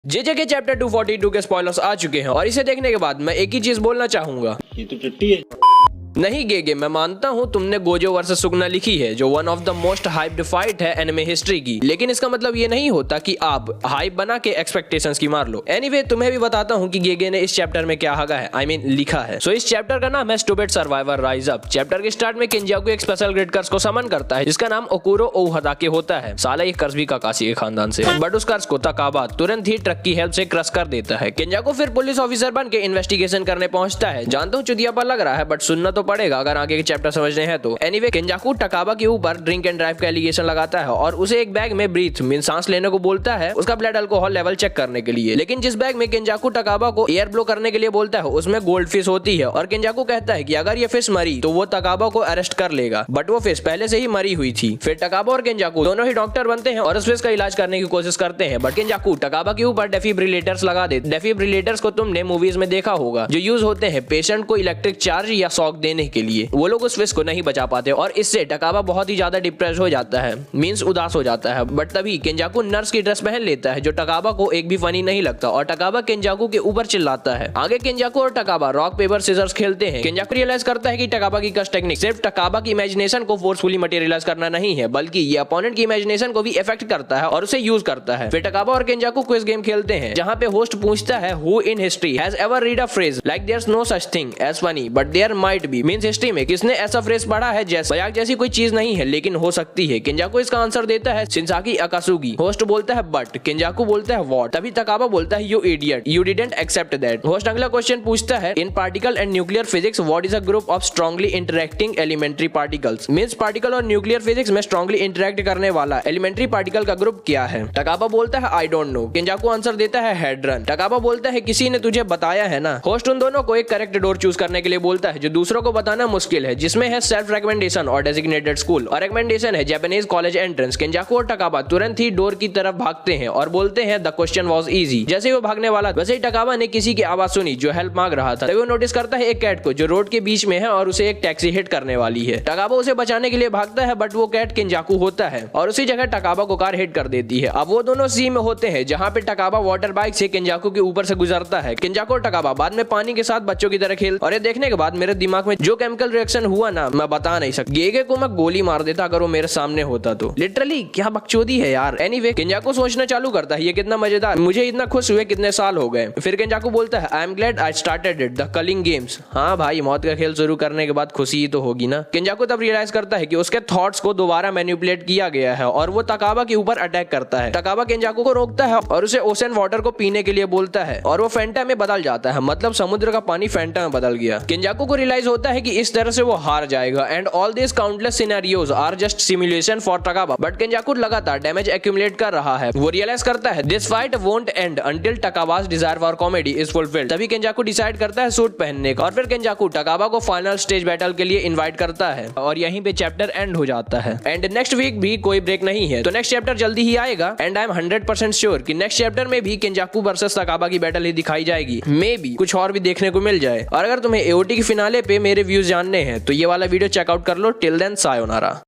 JJ के chapter 242 के spoilers आ चुके हैं और इसे देखने के बाद मैं एक ही चीज बोलना चाहूंगा, ये तो टट्टी है। नहीं गेगे, मैं मानता हूँ तुमने गोजो वर्सेस सुगना लिखी है जो one of the most hyped fight है एनिमे हिस्ट्री की, लेकिन इसका मतलब ये नहीं होता कि आप हाइप बना के एक्सपेक्टेशंस की मार लो। एनीवे तुम्हें भी बताता हूँ कि गेगे ने इस चैप्टर में क्या हगा है, लिखा है। सो इस चैप्टर का नाम है stupid survivor rise up. Chapter के स्टार्ट में किंजाकू एक स्पेशल ग्रेड कर्स को समन करता है जिसका नाम ओकुरो ओहदाके होता है। साला ये कर्स भी काकाशी के खानदान से, बट उस कर्स को तकाबा तुरंत ही ट्रक की हेल्प से क्रश कर देता है। किंजाकू फिर पुलिस ऑफिसर बन के इन्वेस्टिगेशन करने पहुंचता है। जानता हूँ चुदियापा लग रहा है बट सुनना तो पड़ेगा अगर आगे के चैप्टर समझने हैं तो। एनीवे किंजाकू टकाबा के ऊपर ड्रिंक एंड ड्राइव का एलिगेशन लगाता है और उसे एक बैग में ब्रीथ मीन सांस लेने को बोलता है उसका ब्लड अल्कोहल लेवल चेक करने के लिए। लेकिन जिस बैग में किंजाकू टकाबा को एयर ब्लो करने के लिए बोलता है उसमें गोल्ड फिश होती है और किंजाकू कहता है कि अगर ये फिश मरी तो वो टकाबा को अरेस्ट कर लेगा, बट वो फिश पहले से ही मरी हुई थी। फिर टकाबा और किंजाकू दोनों ही डॉक्टर बनते हैं और उस फिश का इलाज करने की कोशिश करते हैं, बट किंजाकू टकाबा के ऊपर डेफिब्रिलेटर्स लगा देते। डेफिब्रिलेटर्स को तुमने मूवीज में देखा होगा जो यूज होते हैं पेशेंट को इलेक्ट्रिक चार्ज या शॉक देने के लिए। वो लोग उस फिश को नहीं बचा पाते और इससे टकाबा बहुत ही ज्यादा डिप्रेस हो जाता है, मींस उदास हो जाता है। बट तभी किंजाकू नर्स की ड्रेस पहन लेता है जो टकाबा को एक भी फनी नहीं लगता और टकाबा किंजाकू के ऊपर चिल्लाता है। आगे किंजाकू और टकाबा रॉक पेपर सीजर्स खेलते हैं। किंजाकू रियलाइज करता है कि टकाबा की कस्ट टेक्निक सिर्फ टकाबा की इमेजिनेशन को फोर्सफुली मटेरियलाइज करना नहीं है बल्कि ये अपोनेंट की इमेजिनेशन को भी इफेक्ट करता है और उसे यूज करता है। फिर टकाबा और किंजाकू क्विज गेम खेलते हैं जहां पे होस्ट पूछता है who in history has ever read a phrase like there is no such thing as funny but there might be, means history में किसने ऐसा फ्रेज पढ़ा है जैसे मजाक जैसी कोई चीज नहीं है लेकिन हो सकती है। किंजाकू इसका आंसर देता है शिनसाकी अकासुगी। होस्ट बोलता है बट, किंजाकू बोलता है व्हाट। तभी टकाबा बोलता है you idiot you didn't accept that. Host अगला क्वेश्चन पूछता है in particle and nuclear physics what is a group of strongly interacting elementary particles, means particle और न्यूक्लियर फिजिक्स में स्ट्रांगली इंटरेक्ट करने वाला एलिमेंट्री पार्टिकल का ग्रुप क्या है। टकाबा बोलता है आई डोंट नो। किंजाकू आंसर देता है हेड्रन। टकाबा बोलता है किसी ने तुझे बताया है ना। होस्ट उन दोनों को एक करेक्ट डोर चूज करने के लिए बोलता है जो दूसरों को बताना मुश्किल है, जिसमें है सेल्फ रिकमेंडेशन और डेजिग्नेटेड स्कूल और रिकमेंडेशन है जापानीज कॉलेज एंट्रेंस। किंजाकू और टकाबा तुरंत ही डोर की तरफ भागते हैं और बोलते हैं द क्वेश्चन वाज इजी। जैसे ही वो भागने वाला वैसे ही टकाबा ने किसी की आवाज सुनी जो हेल्प मांग रहा था। तभी वो नोटिस करता है एक कैट को जो रोड के बीच में है और उसे एक टैक्सी हिट करने वाली है। टकाबा उसे बचाने के लिए भागता है बट वो कैट किंजाकू होता है और उसी जगह टकाबा को कार हिट कर देती है। अब वो दोनों सी में होते हैं जहाँ पे टकाबा वाटर बाइक से किंजाकू के ऊपर से गुजरता है। किंजाकू और टकाबा बाद में पानी के साथ बच्चों की तरह खेल और ये देखने के बाद मेरे दिमाग में जो केमिकल रिएक्शन हुआ ना मैं बता नहीं सकता। गेगे को मैं गोली मार देता अगर वो मेरे सामने होता तो। लिटरली क्या बकचोदी है यार। एनीवे किंजाकू सोचना चालू करता है ये कितना मजेदार, मुझे इतना खुश हुए कितने साल हो गए। फिर किंजाकू बोलता है I am glad I started it the culling games. हाँ भाई मौत का खेल शुरू करने के बाद खुशी ही तो होगी ना। किंजाकू तब रियलाइज करता है कि उसके थॉट्स को दोबारा मैनिपुलेट किया गया है और वो टकाबा के ऊपर अटैक करता है। टकाबा किंजाकू को रोकता है और उसे ओशन वाटर को पीने के लिए बोलता है और वो फैंटा में बदल जाता है, मतलब समुद्र का पानी फैंटा में बदल गया। किंजाकू को रियलाइज होता है कि इस तरह से वो हार जाएगा and all this countless scenarios are just simulation for Takaba. But Kenjaku लगातार डैमेज एक्यूमुलेट कर रहा है। वो रियलाइज करता है this fight won't end until Takaba's desire for comedy is fulfilled. तभी किंजाकू डिसाइड करता है सूट पहनने का और फिर किंजाकू टकाबा को फाइनल स्टेज बैटल के लिए इनवाइट करता है और यहीं पे चैप्टर एंड हो जाता है। एंड नेक्स्ट वीक भी कोई ब्रेक नहीं है तो नेक्स्ट चैप्टर जल्दी ही आएगा एंड आई एम 100% श्योर कि नेक्स्ट चैप्टर में भी किंजाकू वर्सेस टकाबा की बैटल ही दिखाई जाएगी। मे बी कुछ और भी देखने को मिल जाए। और अगर तुम्हें एओटी की फिनाले पे मेरे व्यूज जानने हैं तो ये वाला वीडियो चेकआउट कर लो। Till then sayonara.